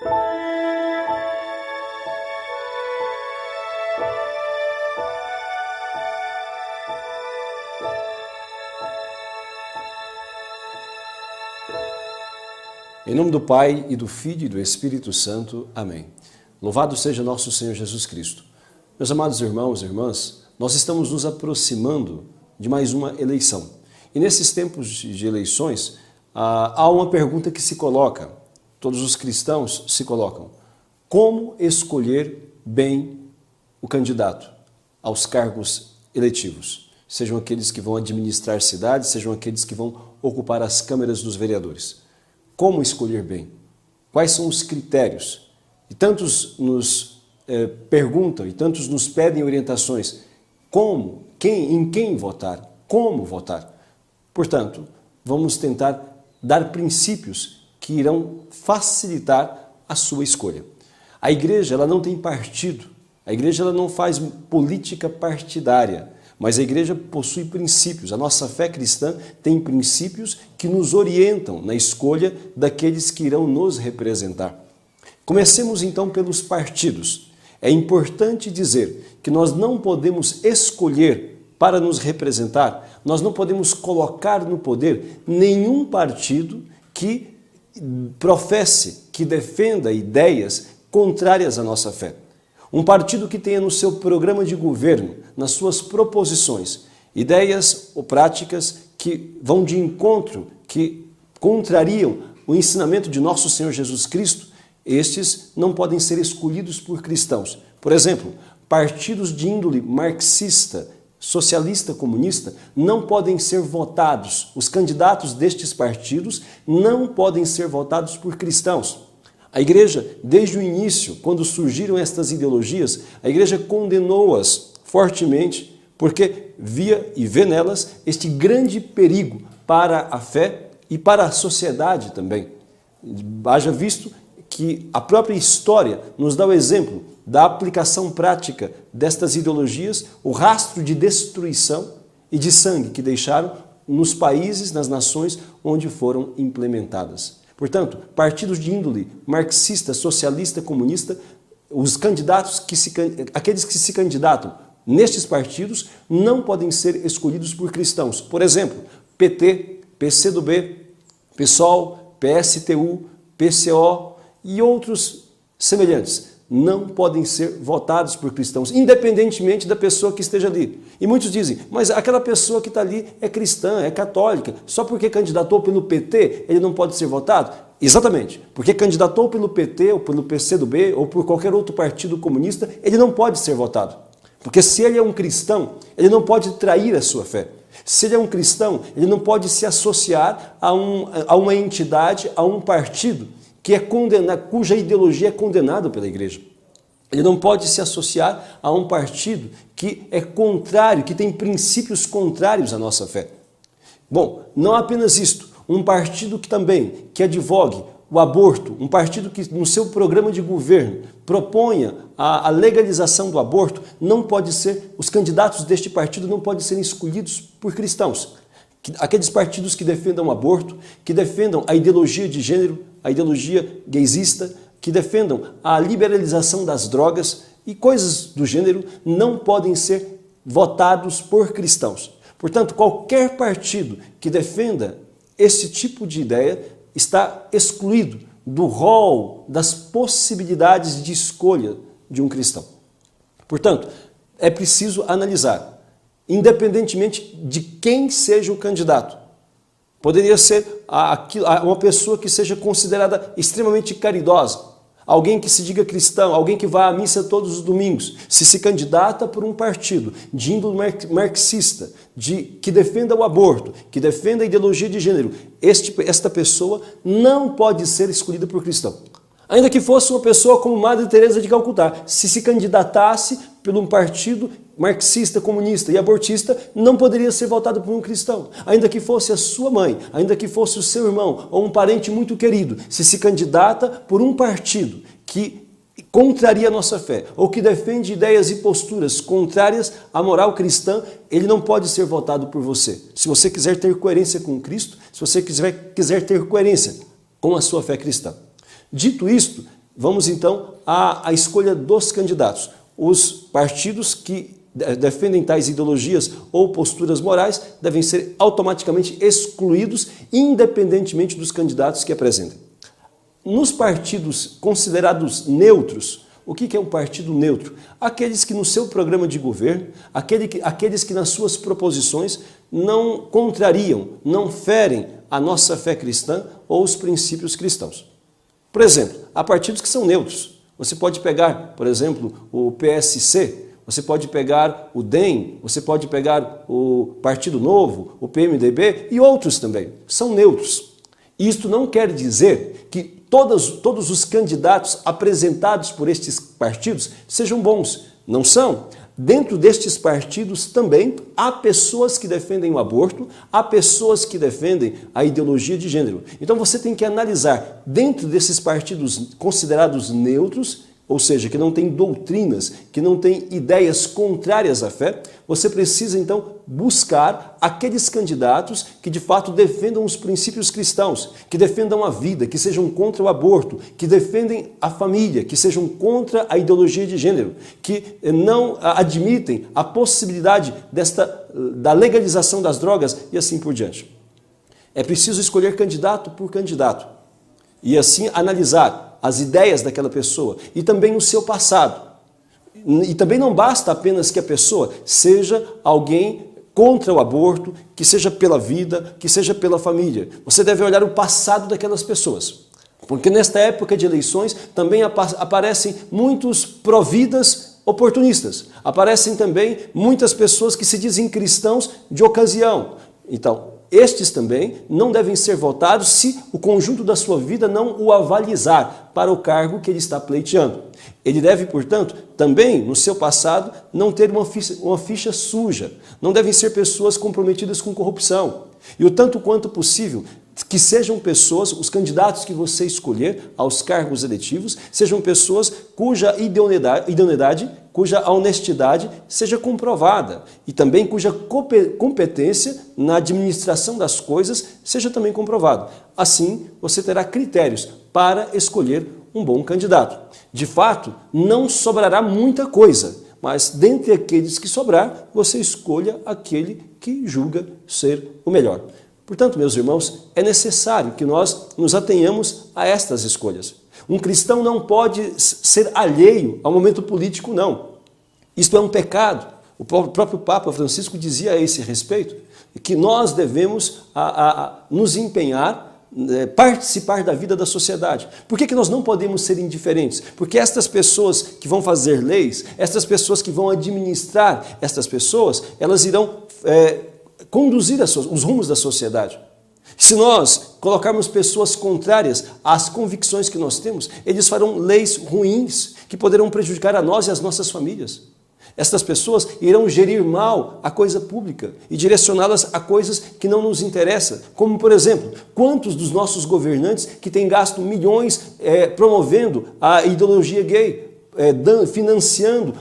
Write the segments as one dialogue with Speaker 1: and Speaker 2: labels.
Speaker 1: Em nome do Pai, e do Filho e do Espírito Santo. Amém. Louvado seja nosso Senhor Jesus Cristo. Meus amados irmãos e irmãs, nós estamos nos aproximando de mais uma eleição. E nesses tempos de eleições, há uma pergunta que se coloca, todos os cristãos se colocam: como escolher bem o candidato aos cargos eletivos? Sejam aqueles que vão administrar cidades, sejam aqueles que vão ocupar as câmaras dos vereadores. Como escolher bem? Quais são os critérios? E tantos nos perguntam e tantos nos pedem orientações. Como? Em quem votar? Como votar? Portanto, vamos tentar dar princípios que irão facilitar a sua escolha. A igreja, ela não tem partido. A igreja, ela não faz política partidária. Mas a igreja possui princípios. A nossa fé cristã tem princípios que nos orientam na escolha daqueles que irão nos representar. Comecemos então pelos partidos. É importante dizer que nós não podemos escolher para nos representar, nós não podemos colocar no poder nenhum partido que professe, que defenda ideias contrárias à nossa fé. Um partido que tenha no seu programa de governo, nas suas proposições, ideias ou práticas que vão de encontro, que contrariam o ensinamento de nosso Senhor Jesus Cristo, estes não podem ser escolhidos por cristãos. Por exemplo, partidos de índole marxista, socialista, comunista, não podem ser votados. Os candidatos destes partidos não podem ser votados por cristãos. A igreja, desde o início, quando surgiram estas ideologias, a igreja condenou-as fortemente, porque via e vê nelas este grande perigo para a fé e para a sociedade também. Haja visto que a própria história nos dá o exemplo da aplicação prática destas ideologias, o rastro de destruição e de sangue que deixaram nos países, nas nações onde foram implementadas. Portanto, partidos de índole marxista, socialista, comunista, os candidatos aqueles que se candidatam nestes partidos não podem ser escolhidos por cristãos. Por exemplo, PT, PCdoB, PSOL, PSTU, PCO e outros semelhantes não podem ser votados por cristãos, independentemente da pessoa que esteja ali. E muitos dizem, mas aquela pessoa que está ali é cristã, é católica, só porque candidatou pelo PT, ele não pode ser votado? Exatamente, porque candidatou pelo PT, ou pelo PCdoB, ou por qualquer outro partido comunista, ele não pode ser votado. Porque se ele é um cristão, ele não pode trair a sua fé. Se ele é um cristão, ele não pode se associar a uma entidade, a um partido, que é condenado, cuja ideologia é condenada pela igreja. Ele não pode se associar a um partido que é contrário, que tem princípios contrários à nossa fé. Bom, não apenas isto, um partido que advogue o aborto, um partido que no seu programa de governo proponha a legalização do aborto, não pode ser, os candidatos deste partido não podem ser escolhidos por cristãos. Aqueles partidos que defendam o aborto, que defendam a ideologia de gênero, a ideologia gaysista, que defendam a liberalização das drogas e coisas do gênero, não podem ser votados por cristãos. Portanto, qualquer partido que defenda esse tipo de ideia está excluído do rol das possibilidades de escolha de um cristão. Portanto, é preciso analisar, independentemente de quem seja o candidato. Poderia ser uma pessoa que seja considerada extremamente caridosa, alguém que se diga cristão, alguém que vá à missa todos os domingos, se candidata por um partido de índole marxista, que defenda o aborto, que defenda a ideologia de gênero, esta pessoa não pode ser escolhida por cristão. Ainda que fosse uma pessoa como Madre Teresa de Calcutá, se candidatasse por um partido marxista, comunista e abortista, não poderia ser votado por um cristão. Ainda que fosse a sua mãe, ainda que fosse o seu irmão ou um parente muito querido, se candidata por um partido que contraria a nossa fé ou que defende ideias e posturas contrárias à moral cristã, ele não pode ser votado por você. Se você quiser ter coerência com Cristo, se você quiser ter coerência com a sua fé cristã. Dito isto, vamos então à escolha dos candidatos. Os partidos que defendem tais ideologias ou posturas morais devem ser automaticamente excluídos, independentemente dos candidatos que apresentem. Nos partidos considerados neutros, o que é um partido neutro? Aqueles que no seu programa de governo, aqueles que nas suas proposições não contrariam, não ferem a nossa fé cristã ou os princípios cristãos. Por exemplo, há partidos que são neutros. Você pode pegar, por exemplo, o PSC, você pode pegar o DEM, você pode pegar o Partido Novo, o PMDB e outros também. São neutros. Isto não quer dizer que todos os candidatos apresentados por estes partidos sejam bons. Não são. Dentro destes partidos também há pessoas que defendem o aborto, há pessoas que defendem a ideologia de gênero. Então você tem que analisar dentro desses partidos considerados neutros, ou seja, que não tem doutrinas, que não tem ideias contrárias à fé, você precisa então buscar aqueles candidatos que de fato defendam os princípios cristãos, que defendam a vida, que sejam contra o aborto, que defendem a família, que sejam contra a ideologia de gênero, que não admitem a possibilidade da legalização das drogas e assim por diante. É preciso escolher candidato por candidato e assim analisar as ideias daquela pessoa e também o seu passado. E também não basta apenas que a pessoa seja alguém contra o aborto, que seja pela vida, que seja pela família. Você deve olhar o passado daquelas pessoas. Porque nesta época de eleições também aparecem muitos pró-vidas oportunistas. Aparecem também muitas pessoas que se dizem cristãos de ocasião. Então, estes também não devem ser votados se o conjunto da sua vida não o avalizar para o cargo que ele está pleiteando. Ele deve, portanto, também, no seu passado, não ter uma ficha suja. Não devem ser pessoas comprometidas com corrupção. E o tanto quanto possível, que sejam pessoas, os candidatos que você escolher aos cargos eletivos, sejam pessoas cuja idoneidade, cuja honestidade seja comprovada e também cuja competência na administração das coisas seja também comprovada. Assim, você terá critérios para escolher um bom candidato. De fato, não sobrará muita coisa, mas dentre aqueles que sobrar, você escolha aquele que julga ser o melhor. Portanto, meus irmãos, é necessário que nós nos atenhamos a estas escolhas. Um cristão não pode ser alheio ao momento político, não. Isto é um pecado. O próprio Papa Francisco dizia a esse respeito que nós devemos nos empenhar, participar da vida da sociedade. Por que nós não podemos ser indiferentes? Porque estas pessoas que vão fazer leis, estas pessoas que vão administrar estas pessoas, elas irão conduzir os rumos da sociedade. Se nós colocarmos pessoas contrárias às convicções que nós temos, eles farão leis ruins que poderão prejudicar a nós e as nossas famílias. Estas pessoas irão gerir mal a coisa pública e direcioná-las a coisas que não nos interessam. Como, por exemplo, quantos dos nossos governantes que têm gasto milhões promovendo a ideologia gay, financiando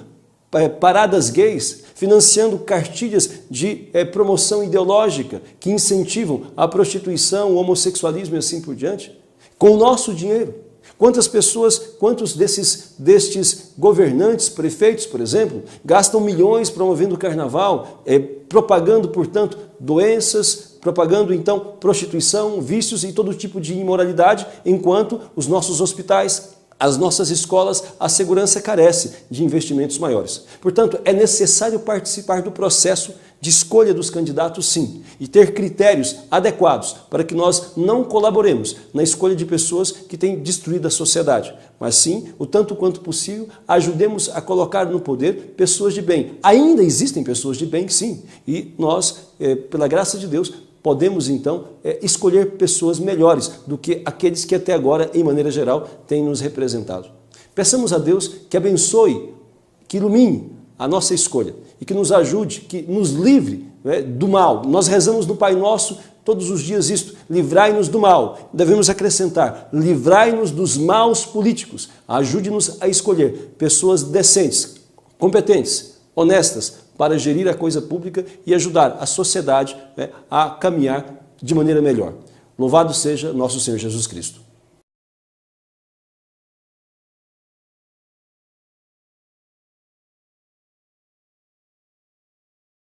Speaker 1: paradas gays, financiando cartilhas de promoção ideológica que incentivam a prostituição, o homossexualismo e assim por diante, com o nosso dinheiro. Quantos destes governantes, prefeitos, por exemplo, gastam milhões promovendo o carnaval, propagando, portanto, doenças, propagando, então, prostituição, vícios e todo tipo de imoralidade, enquanto os nossos hospitais, as nossas escolas, a segurança carece de investimentos maiores. Portanto, é necessário participar do processo de escolha dos candidatos, sim, e ter critérios adequados para que nós não colaboremos na escolha de pessoas que têm destruído a sociedade, mas sim, o tanto quanto possível, ajudemos a colocar no poder pessoas de bem. Ainda existem pessoas de bem, sim, e nós, pela graça de Deus, podemos, então, escolher pessoas melhores do que aqueles que até agora, em maneira geral, têm nos representado. Peçamos a Deus que abençoe, que ilumine a nossa escolha e que nos ajude, que nos livre do mal. Nós rezamos no Pai Nosso todos os dias isto, livrai-nos do mal. Devemos acrescentar, livrai-nos dos maus políticos. Ajude-nos a escolher pessoas decentes, competentes, honestas, para gerir a coisa pública e ajudar a sociedade a caminhar de maneira melhor. Louvado seja nosso Senhor Jesus Cristo.